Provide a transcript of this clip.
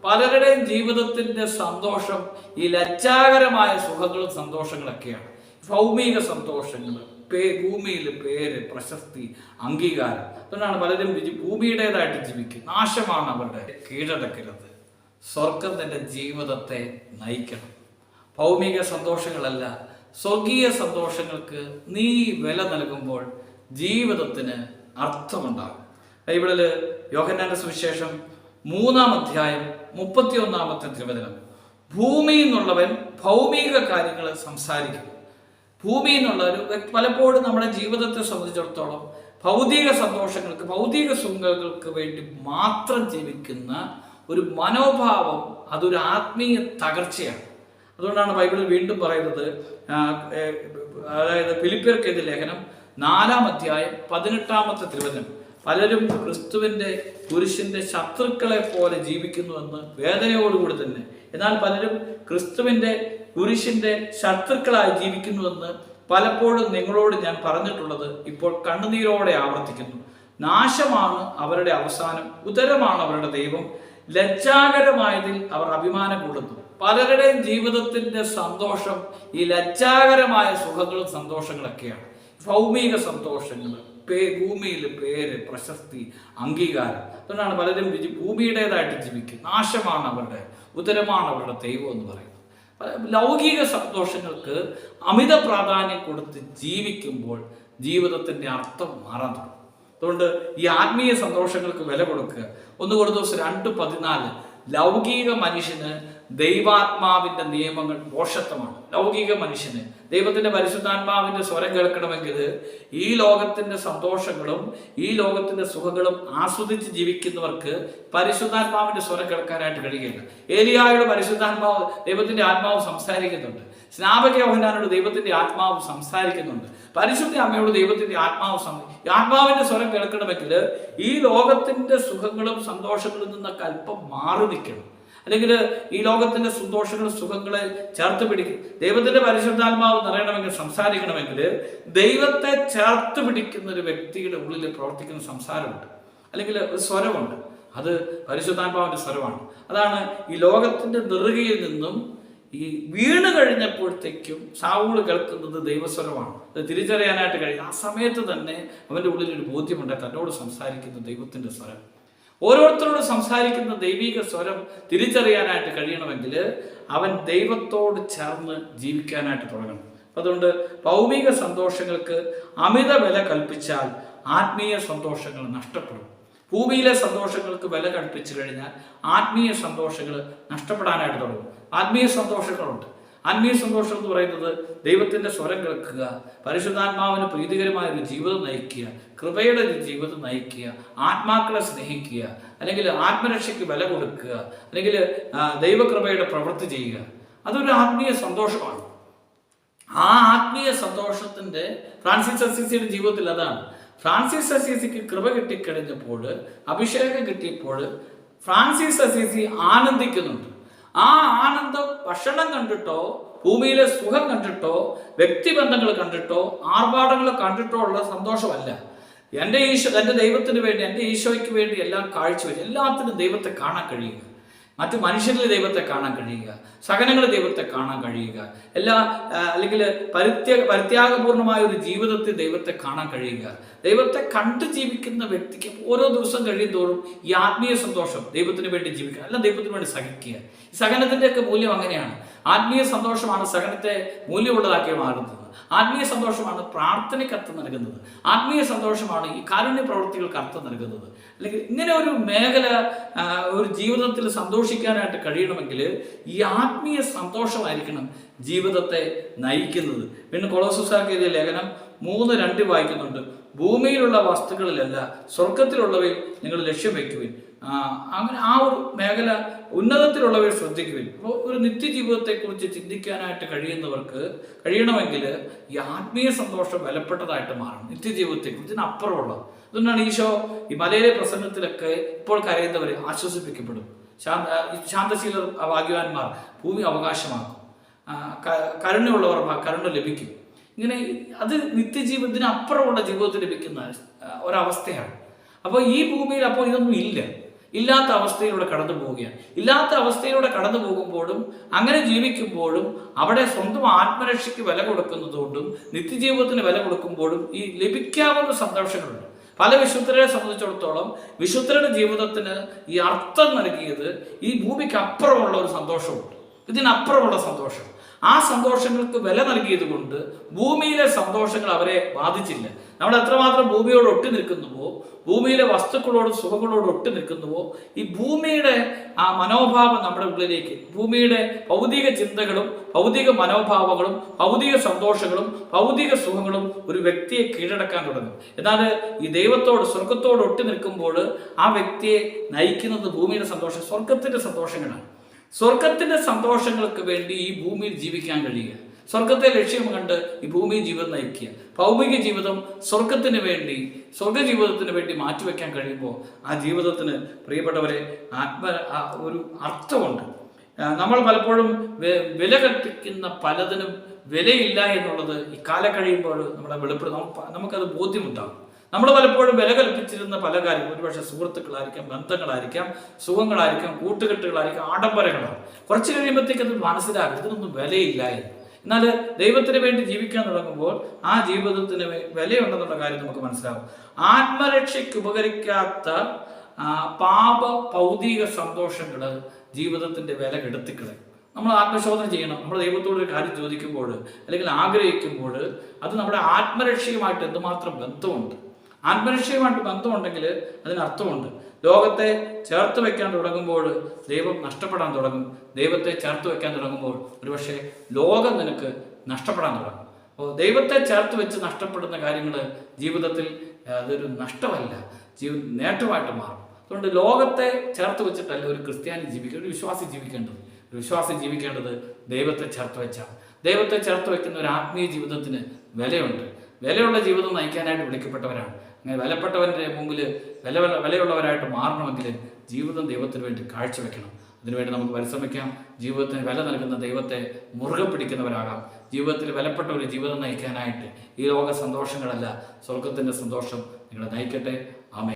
പലരുടെയും ജീവിതത്തിന്റെ സന്തോഷം ഈ ലജ്ജാകരമായ സുഖങ്ങളും സന്തോഷങ്ങളൊക്കെയാണ്. ഭൗമിക സന്തോഷങ്ങൾ, ഭൂമിയിൽ പേര്, പ്രശസ്തി, അംഗീകാരം. അതുകൊണ്ടാണ് പലരും ഭൂമിയുടേതായിട്ട് ജീവിക്കും. നാശമാണ് അവരുടെ. കീഴടക്കരുത്. സ്വർഗം നിന്റെ ജീവിതത്തെ നയിക്കണം. ഭൗമിക സന്തോഷങ്ങളല്ല, സ്വർഗീയ സന്തോഷങ്ങൾക്ക് നീ വില നൽകുമ്പോൾ ജീവിതത്തിന് അർത്ഥമുണ്ടാകും. ബൈബിളിൽ യോഹന്നാന്റെ സുവിശേഷം 3-ാം അധ്യായം 31-ാമത്തെ തിരുവചനം, ഭൂമിയിൽ നിന്നുള്ളവൻ ഭൗമിക കാര്യങ്ങൾ സംസാരിക്കും. ഭൂമിയിൽ നിന്നുള്ളവർ പലപ്പോഴും നമ്മുടെ ജീവിതത്തെ സംബന്ധിച്ചിടത്തോളം ഭൗതിക സന്തോഷങ്ങൾക്ക്, ഭൗതിക സുഖങ്ങൾക്ക് വേണ്ടി മാത്രം ജീവിക്കുന്ന ഒരു മനോഭാവം, അതൊരു ആത്മീയ തകർച്ചയാണ്. അതുകൊണ്ടാണ് ബൈബിളിൽ വീണ്ടും പറയുന്നത്, അതായത് ഫിലിപ്പിയർക്കെതിരെ ലേഖനം 4-ാം അധ്യായം 18-ാമത്തെ തിരുവചനം, പലരും ക്രിസ്തുവിൻ്റെ കുരിശിൻ്റെ ശത്രുക്കളെ പോലെ ജീവിക്കുന്നുവെന്ന് വേദനയോടുകൂടി തന്നെ. എന്നാൽ പലരും ക്രിസ്തുവിൻ്റെ കുരിശിൻ്റെ ശത്രുക്കളായി ജീവിക്കുന്നുവെന്ന് പലപ്പോഴും നിങ്ങളോട് ഞാൻ പറഞ്ഞിട്ടുള്ളത് ഇപ്പോൾ കണ്ണുനീരോടെ ആവർത്തിക്കുന്നു. നാശമാണ് അവരുടെ അവസാനം, ഉദരമാണ് അവരുടെ ദൈവം, ലജ്ജാകരമായതിൽ അവർ അഭിമാനം കൊള്ളുന്നു. പലരുടെയും ജീവിതത്തിന്റെ സന്തോഷം ഈ ലജ്ജാകരമായ സുഖങ്ങളും സന്തോഷങ്ങളൊക്കെയാണ്. ഭൗമിക സന്തോഷങ്ങൾ, ഭൂമിയിൽ പേര്, പ്രശസ്തി, അംഗീകാരം. അതുകൊണ്ടാണ് പലരും ഭൂമിയുടേതായിട്ട് ജീവിക്കും. നാശമാണ് അവരുടെ, ഉദരമാണ് അവരുടെ ദൈവം എന്ന് പറയുന്നത്. ലൗകിക സന്തോഷങ്ങൾക്ക് അമിത പ്രാധാന്യം കൊടുത്ത് ജീവിക്കുമ്പോൾ ജീവിതത്തിന്റെ അർത്ഥം മാറാൻ തുടങ്ങും. അതുകൊണ്ട് ഈ ആത്മീയ സന്തോഷങ്ങൾക്ക് വില കൊടുക്കുക. 1 കൊരിന്ത്യർ 2:14, ലൗകിക മനുഷ്യന് ദൈവാത്മാവിന്റെ നിയമങ്ങൾ ദോഷത്വമാണ്. ലൗകിക മനുഷ്യന് ദൈവത്തിന്റെ പരിശുദ്ധാത്മാവിന്റെ സ്വരം കേൾക്കണമെങ്കിൽ ഈ ലോകത്തിന്റെ സന്തോഷങ്ങളും ഈ ലോകത്തിന്റെ സുഖങ്ങളും ആസ്വദിച്ച് ജീവിക്കുന്നവർക്ക് പരിശുദ്ധാത്മാവിന്റെ സ്വരം കേൾക്കാനായിട്ട് കഴിയുകയില്ല. ഏലിയായോട് പരിശുദ്ധാത്മാവ്, ദൈവത്തിന്റെ ആത്മാവ് സംസാരിക്കുന്നുണ്ട്. സ്നാപക യോഹന്നാനോട് ദൈവത്തിന്റെ ആത്മാവ് സംസാരിക്കുന്നുണ്ട്. പരിശുദ്ധ അമ്മയോട് ദൈവത്തിന്റെ ആത്മാവിന്റെ സ്വരം കേൾക്കണമെങ്കിൽ ഈ ലോകത്തിന്റെ സുഖങ്ങളും സന്തോഷങ്ങളിൽ നിന്നൊക്കെ അല്പം മാറി നിൽക്കണം. അല്ലെങ്കിൽ ഈ ലോകത്തിന്റെ സന്തോഷങ്ങളും സുഖങ്ങളെ ചേർത്ത് പിടിക്കും. ദൈവത്തിന്റെ പരിശുദ്ധാത്മാവ് നിറയണമെങ്കിൽ, സംസാരിക്കണമെങ്കിൽ ദൈവത്തെ ചേർത്ത് പിടിക്കുന്ന ഒരു വ്യക്തിയുടെ ഉള്ളിൽ പ്രവർത്തിക്കുന്ന സംസാരമുണ്ട്, അല്ലെങ്കിൽ ഒരു സ്വരമുണ്ട്. അത് പരിശുദ്ധാത്മാവിന്റെ സ്വരമാണ്. അതാണ് ഈ ലോകത്തിന്റെ നെറുകയിൽ നിന്നും ഈ വീണ് കഴിഞ്ഞപ്പോഴത്തേക്കും സാവൂള് കേൾക്കുന്നത് ദൈവസ്വരമാണ്. അത് തിരിച്ചറിയാനായിട്ട് കഴിയും. ആ സമയത്ത് തന്നെ അവൻ്റെ ഉള്ളിൽ ഒരു ബോധ്യമുണ്ട്, തന്നോട് സംസാരിക്കുന്ന ദൈവത്തിന്റെ സ്വരം. ഓരോരുത്തരോട് സംസാരിക്കുന്ന ദൈവിക സ്വരം തിരിച്ചറിയാനായിട്ട് കഴിയണമെങ്കിൽ അവൻ ദൈവത്തോട് ചേർന്ന് ജീവിക്കാനായിട്ട് തുടങ്ങണം. അതുകൊണ്ട് ഭൗമിക സന്തോഷങ്ങൾക്ക് അമിത വില കൽപ്പിച്ചാൽ ആത്മീയ സന്തോഷങ്ങൾ നഷ്ടപ്പെടും. ഭൂമിയിലെ സന്തോഷങ്ങൾക്ക് വില കൽപ്പിച്ചു കഴിഞ്ഞാൽ ആത്മീയ സന്തോഷങ്ങൾ നഷ്ടപ്പെടാനായിട്ട് തുടങ്ങും. ആത്മീയ സന്തോഷങ്ങളുണ്ട്. ആത്മീയ സന്തോഷം എന്ന് പറയുന്നത് ദൈവത്തിന്റെ സ്വരം കേൾക്കുക, പരിശുദ്ധാത്മാവിന് പ്രീതികരമായ ഒരു ജീവിതം നയിക്കുക, കൃപയുടെ ഒരു ജീവിതം നയിക്കുക, ആത്മാക്കളെ സ്നേഹിക്കുക, അല്ലെങ്കിൽ ആത്മരക്ഷയ്ക്ക് വില കൊടുക്കുക, അല്ലെങ്കിൽ ദൈവകൃപയുടെ പ്രവൃത്തി ചെയ്യുക. അതൊരു ആത്മീയ സന്തോഷമാണ്. ആ ആത്മീയ സന്തോഷത്തിന്റെ ഫ്രാൻസിസ് അസീസിയുടെ ജീവിതത്തിൽ അതാണ്. ഫ്രാൻസിസ് അസീസിക്ക് കൃപ കിട്ടിക്കഴിഞ്ഞപ്പോൾ, അഭിഷേകം കിട്ടിയപ്പോൾ ഫ്രാൻസിസ് അസീസി ആനന്ദിക്കുന്നുണ്ട്. ആ ആനന്ദം ഭക്ഷണം കണ്ടിട്ടോ, ഭൂമിയിലെ സുഖം കണ്ടിട്ടോ, വ്യക്തിബന്ധങ്ങൾ കണ്ടിട്ടോ, ആർഭാടങ്ങൾ കണ്ടിട്ടോ ഉള്ള സന്തോഷമല്ല. എൻ്റെ ദൈവത്തിന് വേണ്ടി, എൻ്റെ ഈശോയ്ക്ക് വേണ്ടി എല്ലാം കാഴ്ചവെച്ച് എല്ലാത്തിനും ദൈവത്തെ കാണാൻ കഴിയുക, മറ്റു മനുഷ്യരിൽ ദൈവത്തെ കാണാൻ കഴിയുക, സഹനങ്ങളിൽ ദൈവത്തെ കാണാൻ കഴിയുക, അല്ലെങ്കിൽ പരിത്യാഗപൂർണമായ ഒരു ജീവിതത്തിൽ ദൈവത്തെ കാണാൻ കഴിയുക. ദൈവത്തെ കണ്ട് ജീവിക്കുന്ന വ്യക്തിക്ക് ഓരോ ദിവസം കഴിയും തോറും ഈ ആത്മീയ സന്തോഷം, ദൈവത്തിന് വേണ്ടി ജീവിക്കുക, അല്ല ദൈവത്തിന് വേണ്ടി സഹിക്കുക. സഹനത്തിൻ്റെയൊക്കെ മൂല്യം അങ്ങനെയാണ്. ആത്മീയ സന്തോഷമാണ് സഹനത്തെ മൂല്യമുള്ളതാക്കി മാറുന്നത്. ആത്മീയ സന്തോഷമാണ് പ്രാർത്ഥനയ്ക്ക് അർത്ഥം നൽകുന്നത്. ആത്മീയ സന്തോഷമാണ് ഈ കാരുണ്യ പ്രവൃത്തികൾക്ക് അർത്ഥം നൽകുന്നത്. അല്ലെങ്കിൽ ഇങ്ങനെ ഒരു മേഖല ഒരു ജീവിതത്തിൽ സന്തോഷിക്കാനായിട്ട് കഴിയണമെങ്കിൽ ഈ ആത്മീയ സന്തോഷമായിരിക്കണം ജീവിതത്തെ നയിക്കുന്നത്. പിന്നെ കൊളോസ്യർക്ക് എഴുതിയ ലേഖനം 3:2 വായിക്കുന്നുണ്ട്, ഭൂമിയിലുള്ള വസ്തുക്കളിലല്ല സ്വർഗത്തിലുള്ളവയിൽ നിങ്ങൾ ലക്ഷ്യം വയ്ക്കുവിൻ. അങ്ങനെ ആ ഒരു മേഖല ഉന്നതത്തിലുള്ളവർ ശ്രദ്ധിക്കുവിൻ. അപ്പോൾ ഒരു നിത്യജീവിതത്തെക്കുറിച്ച് ചിന്തിക്കാനായിട്ട് കഴിയണമെങ്കിൽ ഈ ആത്മീയ സന്തോഷം വിലപ്പെട്ടതായിട്ട് മാറണം. നിത്യജീവിതത്തെക്കുറിച്ച് ഇതിനപ്പുറമുള്ള. അതുകൊണ്ടാണ് ഈശോ ഈ മലയിലെ പ്രസംഗത്തിലൊക്കെ ഇപ്പോൾ കരയുന്നവരെ ആശ്വസിപ്പിക്കപ്പെടും. ശാന്തശീലർ ഭാഗ്യവാന്മാർ ഭൂമി അവകാശമാക്കും, കരുണയുള്ളവർ കരുണ ലഭിക്കും. ഇങ്ങനെ അത് നിത്യജീവിതത്തിന് അപ്പുറമുള്ള ജീവിതത്തിൽ ലഭിക്കുന്ന ഒരവസ്ഥയാണ്. അപ്പോൾ ഈ ഭൂമിയിൽ അപ്പോൾ ഇതൊന്നും ഇല്ല. ഇല്ലാത്ത അവസ്ഥയിലൂടെ കടന്നു പോവുകയാണ്. ഇല്ലാത്ത അവസ്ഥയിലൂടെ കടന്നു പോകുമ്പോഴും അങ്ങനെ ജീവിക്കുമ്പോഴും അവിടെ സ്വന്തം ആത്മരക്ഷയ്ക്ക് വില കൊടുക്കുന്നതുകൊണ്ടും നിത്യജീവിതത്തിന് വില കൊടുക്കുമ്പോഴും ഈ ലഭിക്കാവുന്ന സന്തോഷങ്ങളുണ്ട്. പല വിശുദ്ധരെ സംബന്ധിച്ചിടത്തോളം വിശുദ്ധരുടെ ജീവിതത്തിന് ഈ അർത്ഥം നൽകിയത് ഈ ഭൂമിക്ക് അപ്പുറമുള്ള ഒരു സന്തോഷമുണ്ട്, ഇതിനപ്പുറമുള്ള സന്തോഷം. ആ സന്തോഷങ്ങൾക്ക് വില നൽകിയത് കൊണ്ട് ഭൂമിയിലെ സന്തോഷങ്ങൾ അവരെ ബാധിച്ചില്ല. നമ്മൾ എത്രമാത്രം ഭൂമിയോട് ഒട്ടി നിൽക്കുന്നുവോ, ഭൂമിയിലെ വസ്തുക്കളോടും സുഖങ്ങളോട് ഒട്ടി നിൽക്കുന്നുവോ, ഈ ഭൂമിയുടെ ആ മനോഭാവം നമ്മുടെ ഉള്ളിലേക്ക്, ഭൂമിയുടെ ഭൗതിക ചിന്തകളും ഭൗതിക മനോഭാവങ്ങളും ഭൗതിക സന്തോഷങ്ങളും ഭൗതിക സുഖങ്ങളും ഒരു വ്യക്തിയെ കീഴടക്കാൻ തുടങ്ങും. എന്നാൽ ഈ ദൈവത്തോട്, സ്വർഗത്തോട് ഒട്ടി നിൽക്കുമ്പോൾ ആ വ്യക്തിയെ നയിക്കുന്നത് ഭൂമിയുടെ സന്തോഷം, സ്വർഗത്തിന്റെ സന്തോഷങ്ങളാണ്. സ്വർഗത്തിന്റെ സന്തോഷങ്ങൾക്ക് വേണ്ടി ഈ ഭൂമിയിൽ ജീവിക്കാൻ കഴിയുക, സ്വർഗത്തെ ലക്ഷ്യം കണ്ട് ഈ ഭൂമി ജീവിതം നയിക്കുക, ഭൗമിക ജീവിതം സ്വർഗത്തിന് വേണ്ടി, സ്വർഗ ജീവിതത്തിന് വേണ്ടി മാറ്റിവെക്കാൻ കഴിയുമ്പോൾ ആ ജീവിതത്തിന് പ്രിയപ്പെട്ടവരെ ഒരു അർത്ഥമുണ്ട്. നമ്മൾ പലപ്പോഴും വില കൽപ്പിക്കുന്ന പലതിനും വിലയില്ല എന്നുള്ളത് ഈ കാലം കഴിയുമ്പോൾ നമ്മളെ വെളിപ്പെടും, നമുക്കത് ബോധ്യമുണ്ടാകും. നമ്മൾ പലപ്പോഴും വില കൽപ്പിച്ചിരുന്ന പല കാര്യം, ഒരുപക്ഷെ സുഹൃത്തുക്കളായിരിക്കാം, ബന്ധങ്ങളായിരിക്കാം, സുഖങ്ങളായിരിക്കാം, കൂട്ടുകെട്ടുകളായിരിക്കാം, ആഡംബരങ്ങളാണ്. കുറച്ച് കഴിയുമ്പോഴത്തേക്ക് അത് മനസ്സിലാകും ഇതിനൊന്നും വിലയില്ലായിരുന്നു. എന്നാൽ ദൈവത്തിന് വേണ്ടി ജീവിക്കാൻ തുടങ്ങുമ്പോൾ ആ ജീവിതത്തിന് വിലയുണ്ടെന്നുള്ള കാര്യം നമുക്ക് മനസ്സിലാകും. ആത്മരക്ഷയ്ക്ക് ഉപകരിക്കാത്ത പാപ ഭൗതിക സന്തോഷങ്ങൾ ജീവിതത്തിന്റെ വില കെടുത്തിക്കളയും. നമ്മൾ ആത്മശോധന ചെയ്യണം. നമ്മൾ ദൈവത്തോട് ഒരു കാര്യം ചോദിക്കുമ്പോൾ അല്ലെങ്കിൽ ആഗ്രഹിക്കുമ്പോൾ അത് നമ്മുടെ ആത്മരക്ഷയുമായിട്ട് എന്തുമാത്രം ബന്ധമുണ്ട്. ആത്മരക്ഷയുമായിട്ട് ബന്ധമുണ്ടെങ്കിൽ അതിനർത്ഥമുണ്ട്. ലോകത്തെ ചേർത്ത് വെക്കാൻ തുടങ്ങുമ്പോൾ ദൈവം നഷ്ടപ്പെടാൻ തുടങ്ങും. ദൈവത്തെ ചേർത്ത് വെക്കാൻ തുടങ്ങുമ്പോൾ ഒരുപക്ഷെ ലോകം നിനക്ക് നഷ്ടപ്പെടാൻ തുടങ്ങും. അപ്പോൾ ദൈവത്തെ ചേർത്ത് വെച്ച് നഷ്ടപ്പെടുന്ന കാര്യങ്ങൾ ജീവിതത്തിൽ അതൊരു നഷ്ടമല്ല, നേട്ടമായിട്ട് മാറും. അതുകൊണ്ട് ലോകത്തെ ചേർത്ത് വെച്ചിട്ടല്ല ഒരു ക്രിസ്ത്യാനി ജീവിക്കേണ്ടത്, ഒരു വിശ്വാസി ജീവിക്കേണ്ടത്. ഒരു വിശ്വാസി ജീവിക്കേണ്ടത് ദൈവത്തെ ചേർത്ത് വെച്ചാണ്. ദൈവത്തെ ചേർത്ത് വെക്കുന്ന ഒരു ആത്മീയ ജീവിതത്തിന് വിലയുണ്ട്. വിലയുള്ള ജീവിതം നയിക്കാനായിട്ട് വിളിക്കപ്പെട്ടവരാണ്. അങ്ങനെ വിലപ്പെട്ടവൻ്റെ മുമ്പിൽ വിലയുള്ളവരായിട്ട് മാറണമെങ്കിൽ ജീവിതം ദൈവത്തിന് വേണ്ടി കാഴ്ചവെക്കണം. അതിനുവേണ്ടി നമുക്ക് പരിശ്രമിക്കാം. ജീവിതത്തിന് വില നൽകുന്ന ദൈവത്തെ മുറുകെ പിടിക്കുന്നവരാകാം. ജീവിതത്തിൽ വിലപ്പെട്ട ഒരു ജീവിതം നയിക്കാനായിട്ട് ഈ ലോക സന്തോഷങ്ങളല്ല, സ്വർഗത്തിൻ്റെ സന്തോഷം നിങ്ങളെ നയിക്കട്ടെ.